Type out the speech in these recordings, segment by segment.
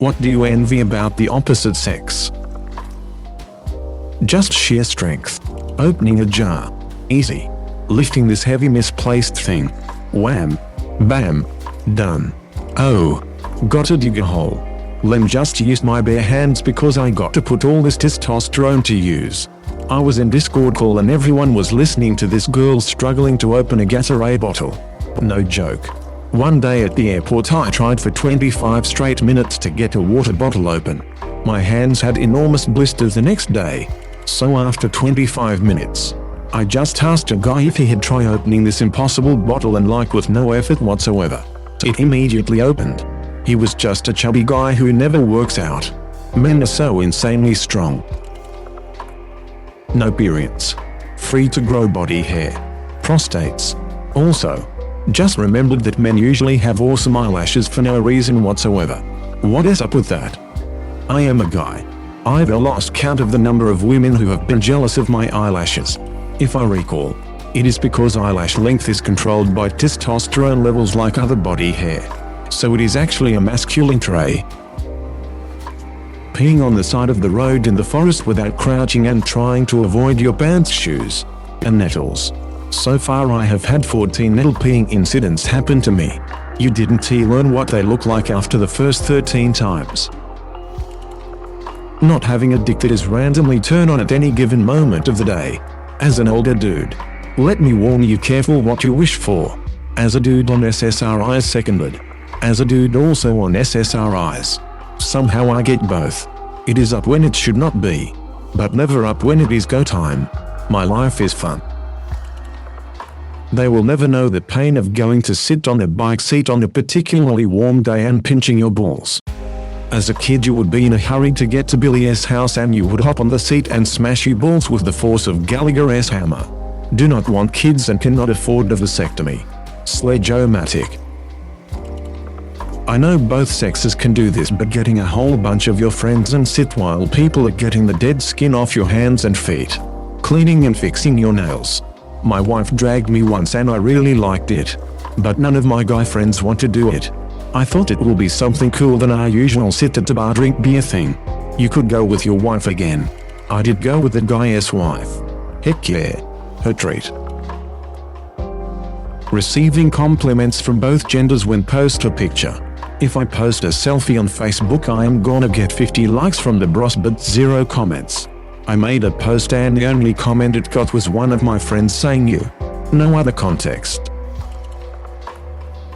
What do you envy about the opposite sex? Just sheer strength. Opening a jar. Easy. Lifting this heavy misplaced thing. Wham. Bam. Done. Oh. Gotta dig a hole. Lem just used my bare hands because I got to put all this testosterone to use. I was in Discord call and everyone was listening to this girl struggling to open a Gatorade bottle. No joke. One day at the airport I tried for 25 straight minutes to get a water bottle open. My hands had enormous blisters the next day. So after 25 minutes, I just asked a guy if he had tried opening this impossible bottle and with no effort whatsoever. It immediately opened. He was just a chubby guy who never works out. Men are so insanely strong. No periods. Free to grow body hair. Prostates. Also, just remembered that men usually have awesome eyelashes for no reason whatsoever. What is up with that? I am a guy. I've lost count of the number of women who have been jealous of my eyelashes. If I recall, it is because eyelash length is controlled by testosterone levels like other body hair. So it is actually a masculine trait. Peeing on the side of the road in the forest without crouching and trying to avoid your pants shoes. And nettles. So far I have had 14 nettle peeing incidents happen to me. You didn't learn what they look like after the first 13 times. Not having a dick that is randomly turned on at any given moment of the day. As an older dude, let me warn you, careful what you wish for. As a dude on SSRIs seconded. As a dude also on SSRIs. Somehow I get both. It is up when it should not be. But never up when it is go time. My life is fun. They will never know the pain of going to sit on a bike seat on a particularly warm day and pinching your balls. As a kid you would be in a hurry to get to Billy's house and you would hop on the seat and smash your balls with the force of Gallagher's hammer. Do not want kids and cannot afford a vasectomy. Sledge-o-matic. I know both sexes can do this, but getting a whole bunch of your friends and sit while people are getting the dead skin off your hands and feet. Cleaning and fixing your nails. My wife dragged me once and I really liked it. But none of my guy friends want to do it. I thought it will be something cool than our usual sit at a bar drink beer thing. You could go with your wife again. I did go with the guy's wife. Heck yeah. Her treat. Receiving compliments from both genders when post a picture. If I post a selfie on Facebook I am gonna get 50 likes from the bros but 0 comments. I made a post and the only comment it got was one of my friends saying you. No other context.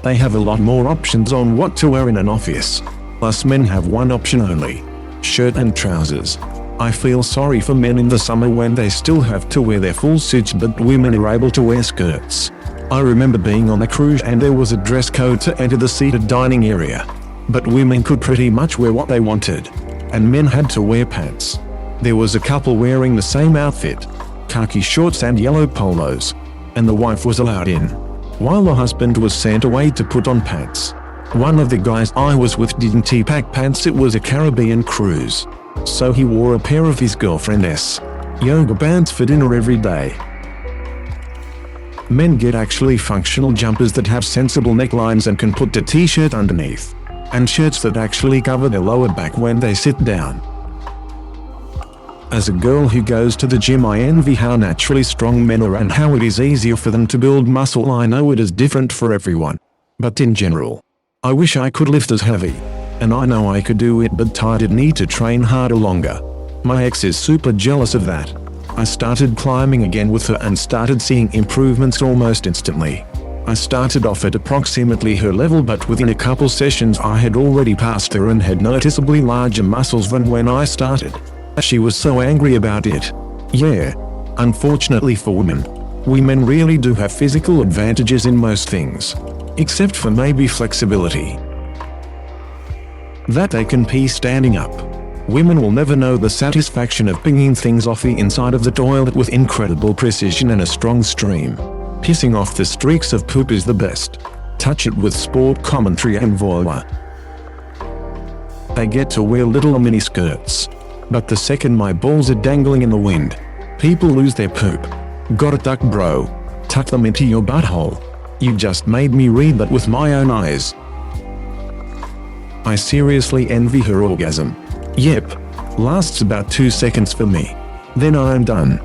They have a lot more options on what to wear in an office. Us men have one option only. Shirt and trousers. I feel sorry for men in the summer when they still have to wear their full suits but women are able to wear skirts. I remember being on a cruise and there was a dress code to enter the seated dining area. But women could pretty much wear what they wanted. And men had to wear pants. There was a couple wearing the same outfit. Khaki shorts and yellow polos. And the wife was allowed in. While the husband was sent away to put on pants. One of the guys I was with didn't pack pants, it was a Caribbean cruise. So he wore a pair of his girlfriend's yoga pants for dinner every day. Men get actually functional jumpers that have sensible necklines and can put a t-shirt underneath. And shirts that actually cover their lower back when they sit down. As a girl who goes to the gym I envy how naturally strong men are and how it is easier for them to build muscle. I know it is different for everyone. But in general, I wish I could lift as heavy. And I know I could do it but I'd need to train harder longer. My ex is super jealous of that. I started climbing again with her and started seeing improvements almost instantly. I started off at approximately her level but within a couple sessions I had already passed her and had noticeably larger muscles than when I started. She was so angry about it. Yeah. Unfortunately for women, we men really do have physical advantages in most things. Except for maybe flexibility. That they can pee standing up. Women will never know the satisfaction of pinging things off the inside of the toilet with incredible precision and a strong stream. Pissing off the streaks of poop is the best. Touch it with sport commentary and voila. They get to wear little mini skirts. But the second my balls are dangling in the wind, people lose their poop. Gotta tuck bro. Tuck them into your butthole. You just made me read that with my own eyes. I seriously envy her orgasm. Yep. Lasts about 2 seconds for me. Then I'm done.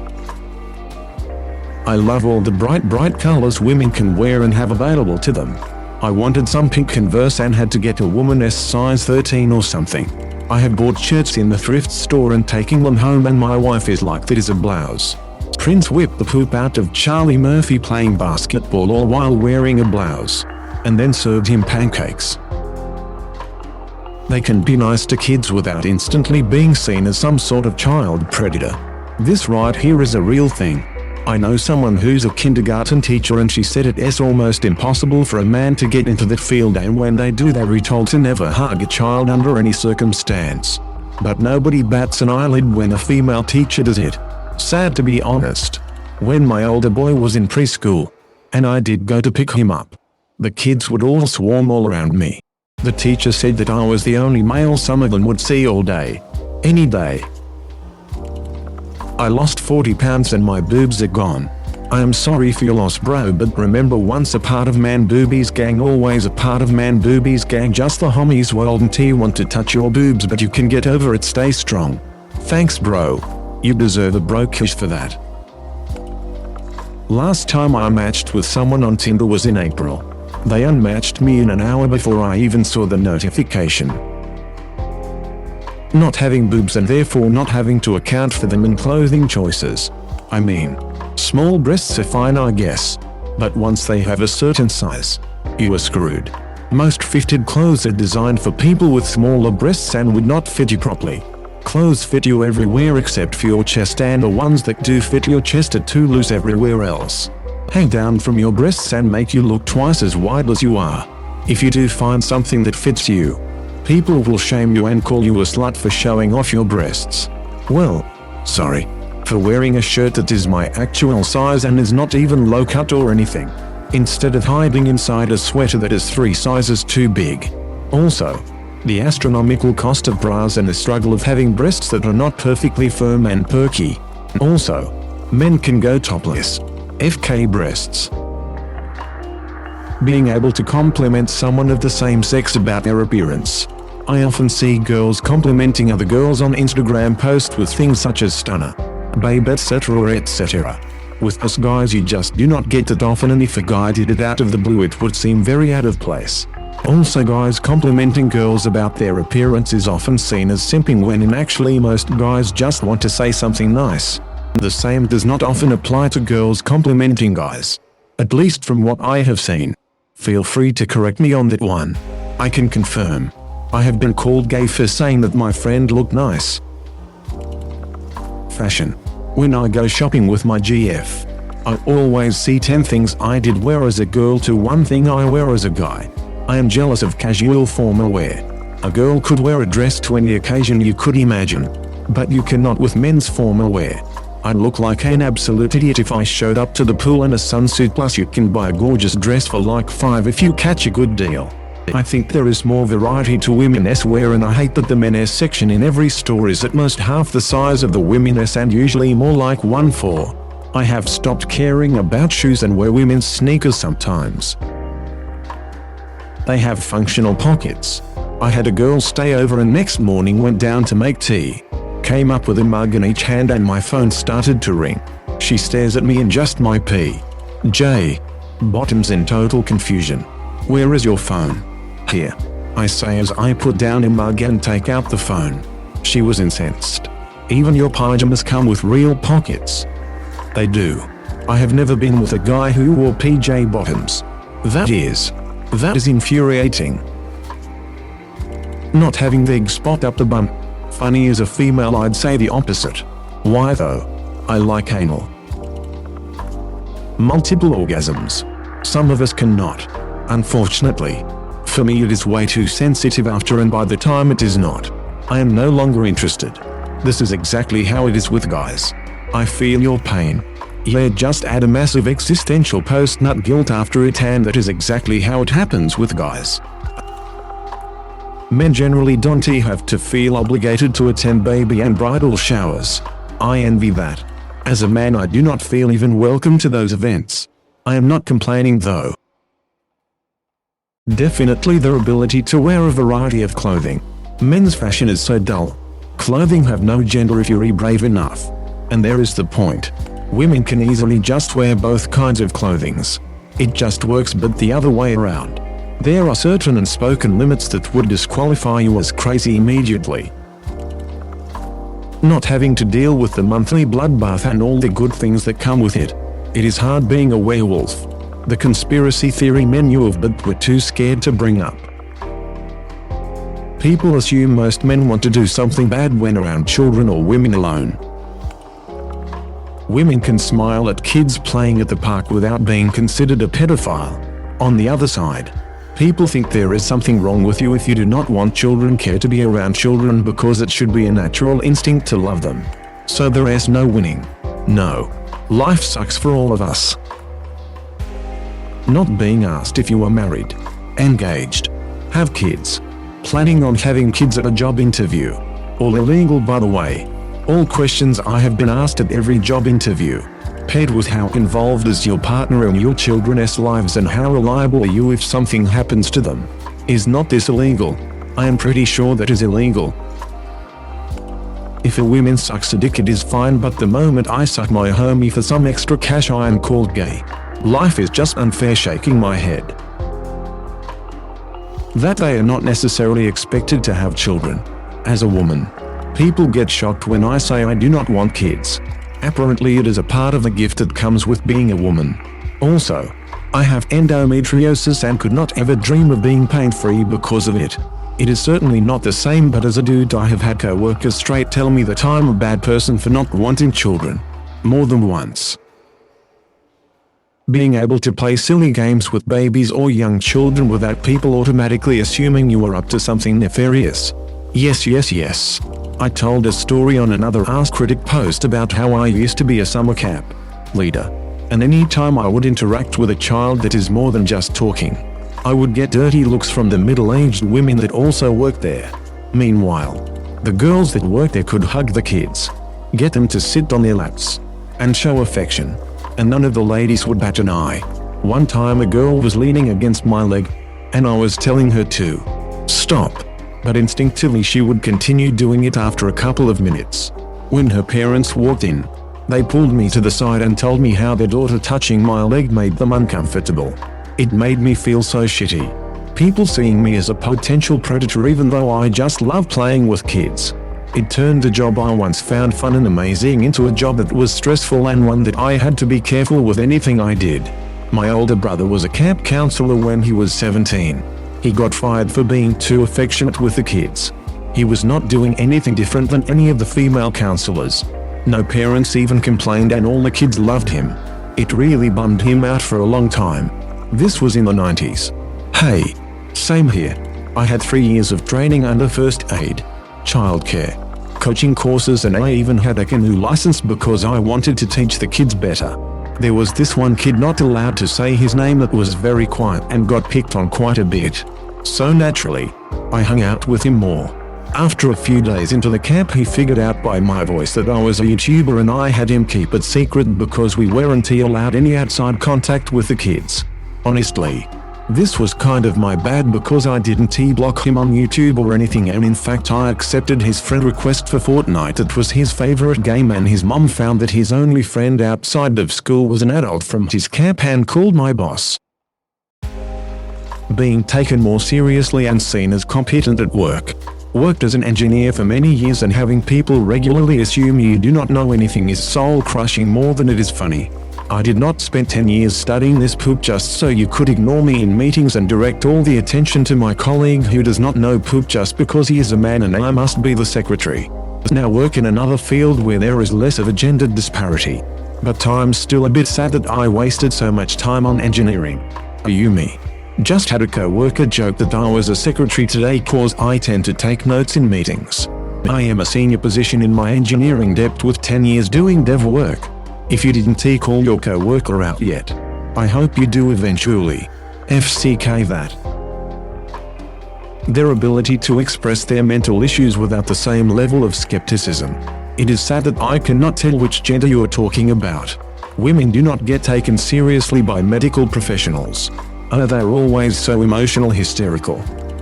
I love all the bright colors women can wear and have available to them. I wanted some pink Converse and had to get a woman's size 13 or something. I have bought shirts in the thrift store and taking them home and my wife is like, that is a blouse. Prince whipped the poop out of Charlie Murphy playing basketball all while wearing a blouse. And then served him pancakes. They can be nice to kids without instantly being seen as some sort of child predator. This right here is a real thing. I know someone who's a kindergarten teacher and she said it's almost impossible for a man to get into that field, and when they do they're told to never hug a child under any circumstance. But nobody bats an eyelid when a female teacher does it. Sad to be honest. When my older boy was in preschool, and I did go to pick him up, the kids would all swarm all around me. The teacher said that I was the only male some of them would see all day. Any day. I lost 40 pounds and my boobs are gone. I am sorry for your loss, bro, but remember, once a part of man boobies gang, always a part of man boobies gang. Just the homies world and T want to touch your boobs, but you can get over it. Stay strong. Thanks, bro. You deserve a bro kiss for that. Last time I matched with someone on Tinder was in April. They unmatched me in an hour before I even saw the notification. Not having boobs and therefore not having to account for them in clothing choices. I mean, small breasts are fine, I guess. But once they have a certain size, you are screwed. Most fitted clothes are designed for people with smaller breasts and would not fit you properly. Clothes fit you everywhere except for your chest, and the ones that do fit your chest are too loose everywhere else. Hang down from your breasts and make you look twice as wide as you are. If you do find something that fits you, people will shame you and call you a slut for showing off your breasts. Well, sorry. For wearing a shirt that is my actual size and is not even low cut or anything, instead of hiding inside a sweater that is 3 sizes too big. Also, the astronomical cost of bras and the struggle of having breasts that are not perfectly firm and perky. Also, men can go topless. FK breasts. Being able to compliment someone of the same sex about their appearance. I often see girls complimenting other girls on Instagram posts with things such as stunner, babe, etc. etc. With us guys you just do not get that often, and if a guy did it out of the blue it would seem very out of place. Also, guys complimenting girls about their appearance is often seen as simping, when in actually most guys just want to say something nice. The same does not often apply to girls complimenting guys. At least from what I have seen. Feel free to correct me on that one. I can confirm. I have been called gay for saying that my friend looked nice. Fashion. When I go shopping with my GF, I always see 10 things I did wear as a girl to 1 thing I wear as a guy. I am jealous of casual formal wear. A girl could wear a dress to any occasion you could imagine, but you cannot with men's formal wear. I'd look like an absolute idiot if I showed up to the pool in a sunsuit. Plus you can buy a gorgeous dress for like $5 if you catch a good deal. I think there is more variety to women's wear, and I hate that the men's section in every store is at most half the size of the women's and usually more like 1/4. I have stopped caring about shoes and wear women's sneakers sometimes. They have functional pockets. I had a girl stay over and next morning went down to make tea. Came up with a mug in each hand and my phone started to ring. She stares at me in just my J. Bottoms in total confusion. Where is your phone? Here, I say as I put down a mug and take out the phone. She was incensed. Even your pajamas come with real pockets. They do. I have never been with a guy who wore PJ bottoms. That is infuriating. Not having the spot up the bum. Funny, as a female I'd say the opposite. Why though? I like anal. Multiple orgasms. Some of us cannot. Unfortunately. For me it is way too sensitive after, and by the time it is not, I am no longer interested. This is exactly how it is with guys. I feel your pain. Yeah, just add a massive existential post-nut guilt after it, and that is exactly how it happens with guys. Men generally don't have to feel obligated to attend baby and bridal showers. I envy that. As a man I do not feel even welcome to those events. I am not complaining though. Definitely their ability to wear a variety of clothing. Men's fashion is so dull. Clothing have no gender if you're brave enough. And there is the point. Women can easily just wear both kinds of clothings. It just works, but the other way around. There are certain unspoken limits that would disqualify you as crazy immediately. Not having to deal with the monthly bloodbath and all the good things that come with it. It is hard being a werewolf. The conspiracy theory men knew of but were too scared to bring up. People assume most men want to do something bad when around children or women alone. Women can smile at kids playing at the park without being considered a pedophile. On the other side, people think there is something wrong with you if you do not want children, care to be around children because it should be a natural instinct to love them. So there is no winning. No. Life sucks for all of us. Not being asked if you are married, engaged, have kids, planning on having kids at a job interview. All illegal, by the way. All questions I have been asked at every job interview. Paired with how involved is your partner in your children's lives and how reliable are you if something happens to them. Is not this illegal? I am pretty sure that is illegal. If a woman sucks a dick it is fine, but the moment I suck my homie for some extra cash I am called gay. Life is just unfair, shaking my head. That they are not necessarily expected to have children. As a woman, people get shocked when I say I do not want kids. Apparently it is a part of the gift that comes with being a woman. Also, I have endometriosis and could not ever dream of being pain-free because of it. It is certainly not the same, but as a dude I have had co-workers straight tell me that I'm a bad person for not wanting children. More than once. Being able to play silly games with babies or young children without people automatically assuming you are up to something nefarious. Yes. I told a story on another AskReddit post about how I used to be a summer camp leader. And any time I would interact with a child that is more than just talking, I would get dirty looks from the middle-aged women that also worked there. Meanwhile, the girls that worked there could hug the kids, get them to sit on their laps, and show affection. And none of the ladies would bat an eye. One time a girl was leaning against my leg, and I was telling her to stop. But instinctively she would continue doing it after a couple of minutes. When her parents walked in, they pulled me to the side and told me how their daughter touching my leg made them uncomfortable. It made me feel so shitty. People seeing me as a potential predator even though I just love playing with kids. It turned a job I once found fun and amazing into a job that was stressful and one that I had to be careful with anything I did. My older brother was a camp counselor when he was 17. He got fired for being too affectionate with the kids. He was not doing anything different than any of the female counselors. No parents even complained and all the kids loved him. It really bummed him out for a long time. This was in the 90s. Hey, same here. I had 3 years of training under first aid, childcare, coaching courses, and I even had a canoe license because I wanted to teach the kids better. There was this one kid not allowed to say his name that was very quiet and got picked on quite a bit. So naturally, I hung out with him more. After a few days into the camp he figured out by my voice that I was a YouTuber and I had him keep it secret because we weren't allowed any outside contact with the kids. Honestly, this was kind of my bad because I didn't block him on YouTube or anything, and in fact I accepted his friend request for Fortnite. That was his favorite game and his mom found that his only friend outside of school was an adult from his camp and called my boss. Being taken more seriously and seen as competent at work. Worked as an engineer for many years and having people regularly assume you do not know anything is soul-crushing more than it is funny. I did not spend 10 years studying this poop just so you could ignore me in meetings and direct all the attention to my colleague who does not know poop just because he is a man and I must be the secretary. Now work in another field where there is less of a gender disparity. But I'm still a bit sad that I wasted so much time on engineering. Are you me? Just had a co-worker joke that I was a secretary today cause I tend to take notes in meetings. I am a senior position in my engineering depth with 10 years doing dev work. If you didn't call your co-worker out yet, I hope you do eventually. FCK that. Their ability to express their mental issues without the same level of skepticism. It is sad that I cannot tell which gender you are talking about. Women do not get taken seriously by medical professionals. Oh, they're always so emotional hysterical.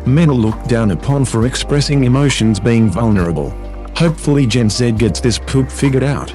Men are looked down upon for expressing emotions being vulnerable. Hopefully Gen Z gets this poop figured out.